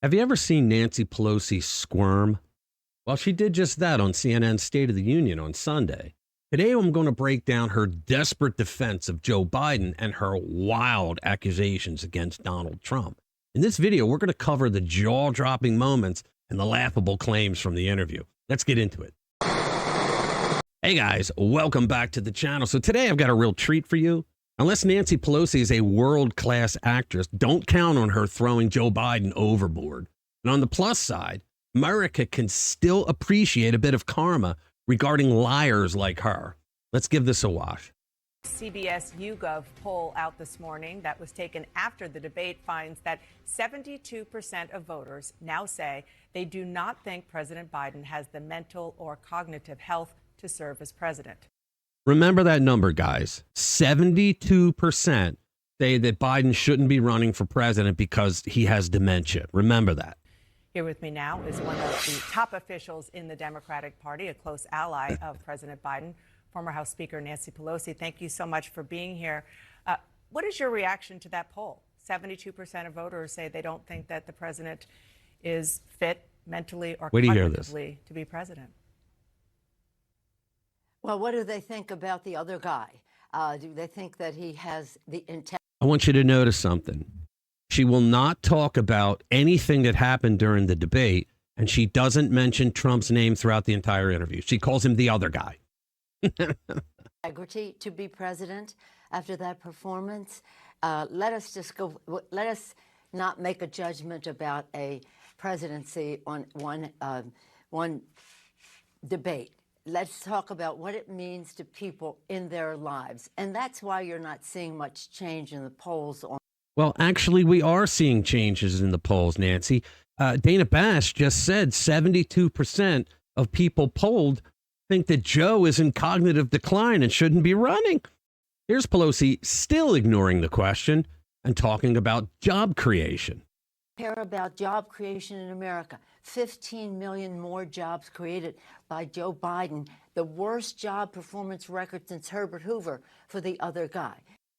Have you ever seen Nancy Pelosi squirm? Well, she did just that on CNN's State of the Union on Sunday. Today, I'm going to break down her desperate defense of Joe Biden and her wild accusations against Donald Trump. In this video, we're going to cover the jaw-dropping moments and the laughable claims from the interview. Let's get into it. Hey guys, welcome back to the channel. So today I've got a real treat for you. Unless Nancy Pelosi is a world-class actress, don't count on her throwing Joe Biden overboard. And on the plus side, America can still appreciate a bit of karma regarding liars like her. Let's give this a watch. CBS YouGov poll out this morning that was taken after the debate finds that 72% of voters now say they do not think President Biden has the mental or cognitive health to serve as president. Remember that number, guys. 72% say that Biden shouldn't be running for president because he has dementia. Remember that. Here with me now is one of the top officials in the Democratic Party, a close ally of President Biden, former House Speaker Nancy Pelosi. Thank you so much for being here. What is your reaction to that poll? 72% of voters say they don't think that the president is fit mentally or cognitively to be president. Well, what do they think about the other guy? Do they think that he has the intent? I want you to notice something. She will not talk about anything that happened during the debate, and she doesn't mention Trump's name throughout the entire interview. She calls him the other guy. Integrity to be president after that performance. Let us not make a judgment about a presidency on one debate. Let's talk about what it means to people in their lives. And that's why you're not seeing much change in the polls. Well, actually, we are seeing changes in the polls, Nancy. Dana Bash just said 72% of people polled think that Joe is in cognitive decline and shouldn't be running. Here's Pelosi still ignoring the question and talking about job creation. Care about job creation in America. 15 million more jobs created by Joe Biden. The worst job performance record since Herbert Hoover for the other guy.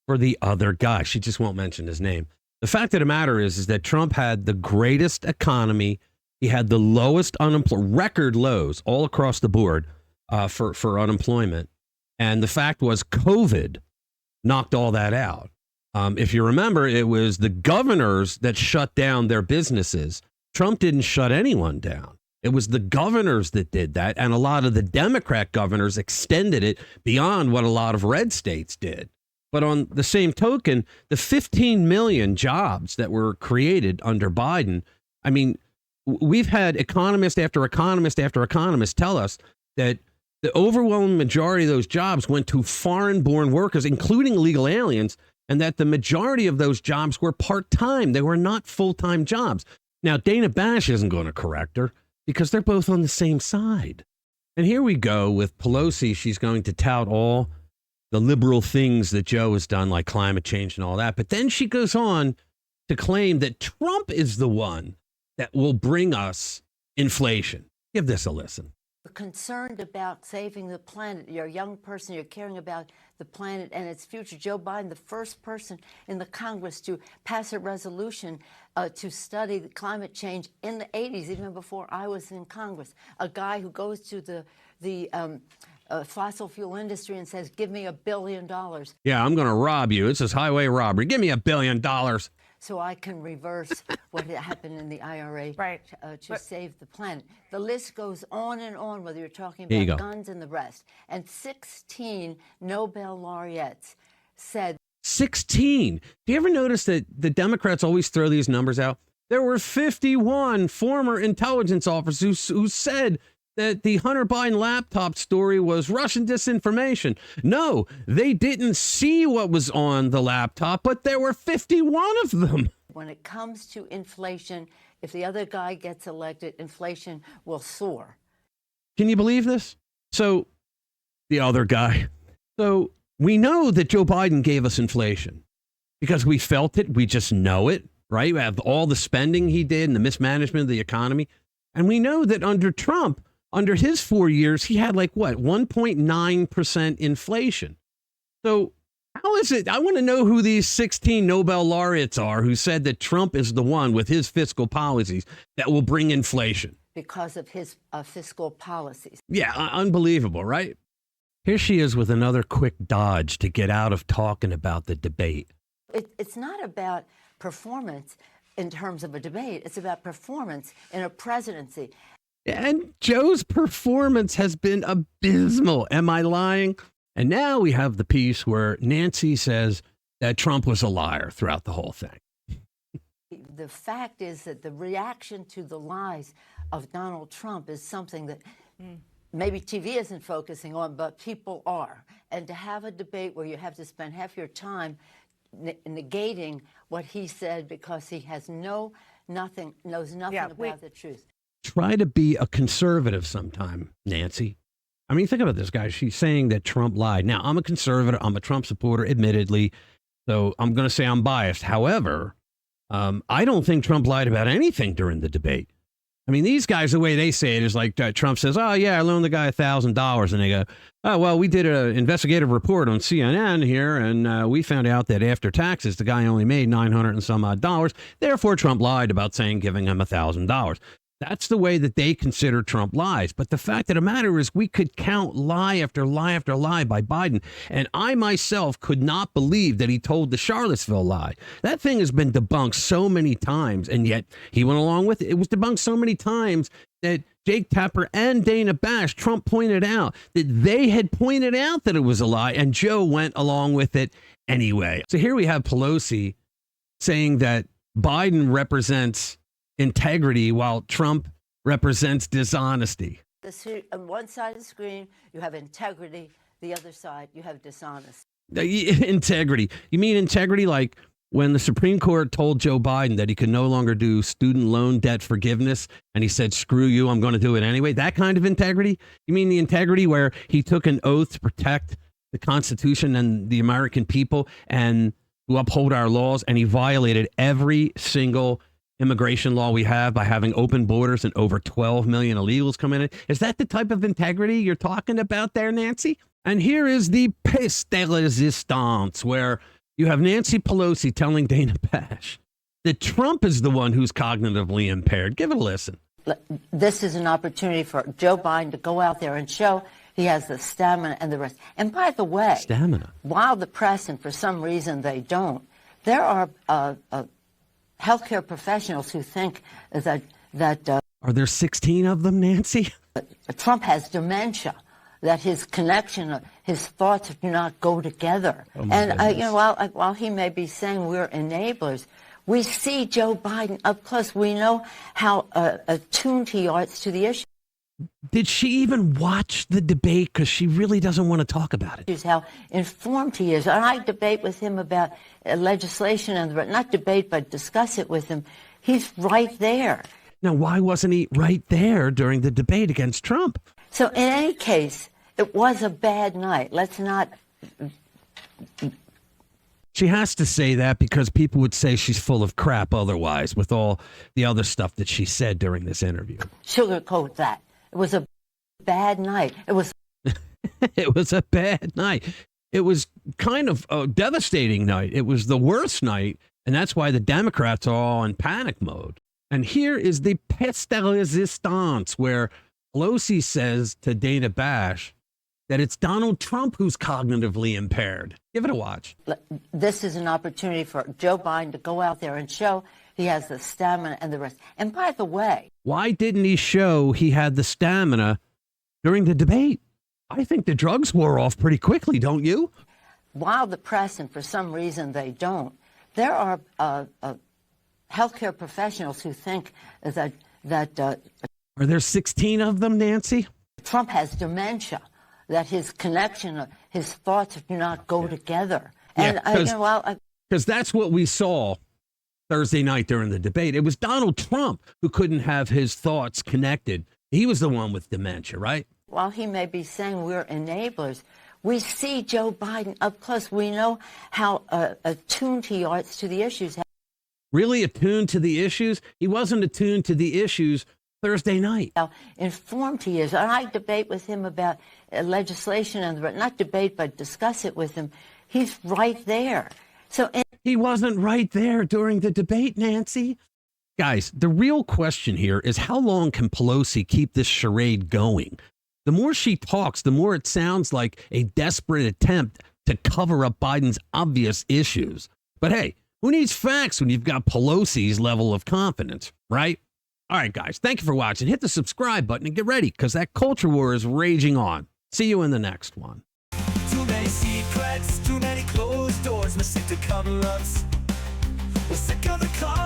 For the other guy. She just won't mention his name. The fact of the matter is that Trump had the greatest economy. He had the lowest record lows all across the board for unemployment. And the fact was COVID knocked all that out. If you remember, it was the governors that shut down their businesses. Trump didn't shut anyone down. It was the governors that did that. And a lot of the Democrat governors extended it beyond what a lot of red states did. But on the same token, the 15 million jobs that were created under Biden, I mean, we've had economist after economist after economist tell us that the overwhelming majority of those jobs went to foreign-born workers, including illegal aliens, and that the majority of those jobs were part-time. They were not full-time jobs. Now, Dana Bash isn't going to correct her because they're both on the same side. And here we go with Pelosi. She's going to tout all the liberal things that Joe has done, like climate change and all that. But then she goes on to claim that Trump is the one that will bring us inflation. Give this a listen. Concerned about saving the planet. You're a young person, you're caring about the planet and its future. Joe Biden, the first person in the Congress to pass a resolution to study the climate change in the 80s, even before I was in Congress. A guy who goes to the fossil fuel industry and says, give me $1 billion. Yeah, I'm going to rob you. This is highway robbery. Give me $1 billion. So I can reverse what happened in the IRA to save the planet. The list goes on and on, whether you're talking about guns and the rest. And 16 Nobel laureates said. 16. Do you ever notice that the Democrats always throw these numbers out? There were 51 former intelligence officers who said that the Hunter Biden laptop story was Russian disinformation. No, they didn't see what was on the laptop, but there were 51 of them. When it comes to inflation, if the other guy gets elected, inflation will soar. Can you believe this? So, the other guy. So, we know that Joe Biden gave us inflation because we felt it. We just know it, right? We have all the spending he did and the mismanagement of the economy. And we know that under Trump, under his 4 years, he had 1.9% inflation. So How is it? I want to know who these 16 Nobel laureates are who said that Trump is the one with his fiscal policies that will bring inflation. Because of his fiscal policies. Yeah, unbelievable, right? Here she is with another quick dodge to get out of talking about the debate. It's not about performance in terms of a debate. It's about performance in a presidency. And Joe's performance has been abysmal. Am I lying? And now we have the piece where Nancy says that Trump was a liar throughout the whole thing. The fact is that the reaction to the lies of Donald Trump is something that maybe TV isn't focusing on, but people are. And to have a debate where you have to spend half your time negating what he said because he has knows nothing about the truth. Try to be a conservative sometime, Nancy. I mean, think about this, guys. She's saying that Trump lied. Now, I'm a conservative. I'm a Trump supporter, admittedly. So I'm going to say I'm biased. However, I don't think Trump lied about anything during the debate. I mean, these guys, the way they say it is like Trump says, oh, yeah, I loaned the guy $1,000. And they go, oh, well, we did an investigative report on CNN here, and we found out that after taxes, the guy only made $900 and some odd dollars. Therefore, Trump lied about saying giving him $1,000. That's the way that they consider Trump lies. But the fact of the matter is we could count lie after lie after lie by Biden. And I myself could not believe that he told the Charlottesville lie. That thing has been debunked so many times, and yet he went along with it. It was debunked so many times that Jake Tapper and Dana Bash, Trump pointed out that they had pointed out that it was a lie, and Joe went along with it anyway. So here we have Pelosi saying that Biden represents integrity while Trump represents dishonesty. On one side of the screen, you have integrity. The other side, you have dishonesty. Integrity. You mean integrity like when the Supreme Court told Joe Biden that he could no longer do student loan debt forgiveness, and he said, screw you, I'm going to do it anyway? That kind of integrity? You mean the integrity where he took an oath to protect the Constitution and the American people and to uphold our laws, and he violated every single immigration law we have by having open borders and over 12 million illegals coming in? Is that the type of integrity you're talking about there, Nancy? And here is the pièce de résistance, where you have Nancy Pelosi telling Dana Bash that Trump is the one who's cognitively impaired. Give it a listen. This is an opportunity for Joe Biden to go out there and show he has the stamina and the rest. And by the way, while the press, and for some reason they don't, there are healthcare professionals who think that are there 16 of them, Nancy? Trump has dementia, that his connection, his thoughts do not go together. And while he may be saying we're enablers, we see Joe Biden up close. We know how attuned he is to the issue. Did she even watch the debate? Because she really doesn't want to talk about it. How informed he is. And I debate with him about legislation, and not debate, but discuss it with him. He's right there. Now, why wasn't he right there during the debate against Trump? So in any case, it was a bad night. Let's not... She has to say that because people would say she's full of crap otherwise with all the other stuff that she said during this interview. Sugarcoat that. It was a bad night. It was... It was a bad night. It was kind of a devastating night. It was the worst night, and that's why the Democrats are all in panic mode. And here is the pièce de résistance, where Pelosi says to Dana Bash that it's Donald Trump who's cognitively impaired. Give it a watch. This is an opportunity for Joe Biden to go out there and show he has the stamina and the rest. And by the way... Why didn't he show he had the stamina during the debate? I think the drugs wore off pretty quickly, don't you? While the press, and for some reason they don't, there are healthcare professionals who think that... Are there 16 of them, Nancy? Trump has dementia, that his connection, his thoughts do not go together. And because that's what we saw Thursday night during the debate. It was Donald Trump who couldn't have his thoughts connected. He was the one with dementia, right? While he may be saying we're enablers, we see Joe Biden up close. We know how attuned he is to the issues. Really attuned to the issues? He wasn't attuned to the issues Thursday night. How informed he is. And I debate with him about legislation, and not debate, but discuss it with him. He's right there. So He wasn't right there during the debate, Nancy. Guys, the real question here is how long can Pelosi keep this charade going? The more she talks, the more it sounds like a desperate attempt to cover up Biden's obvious issues. But hey, who needs facts when you've got Pelosi's level of confidence, right? All right, guys, thank you for watching. Hit the subscribe button and get ready because that culture war is raging on. See you in the next one. Too many secrets, too many closed doors, missing to cover ups. We're sick of the cause.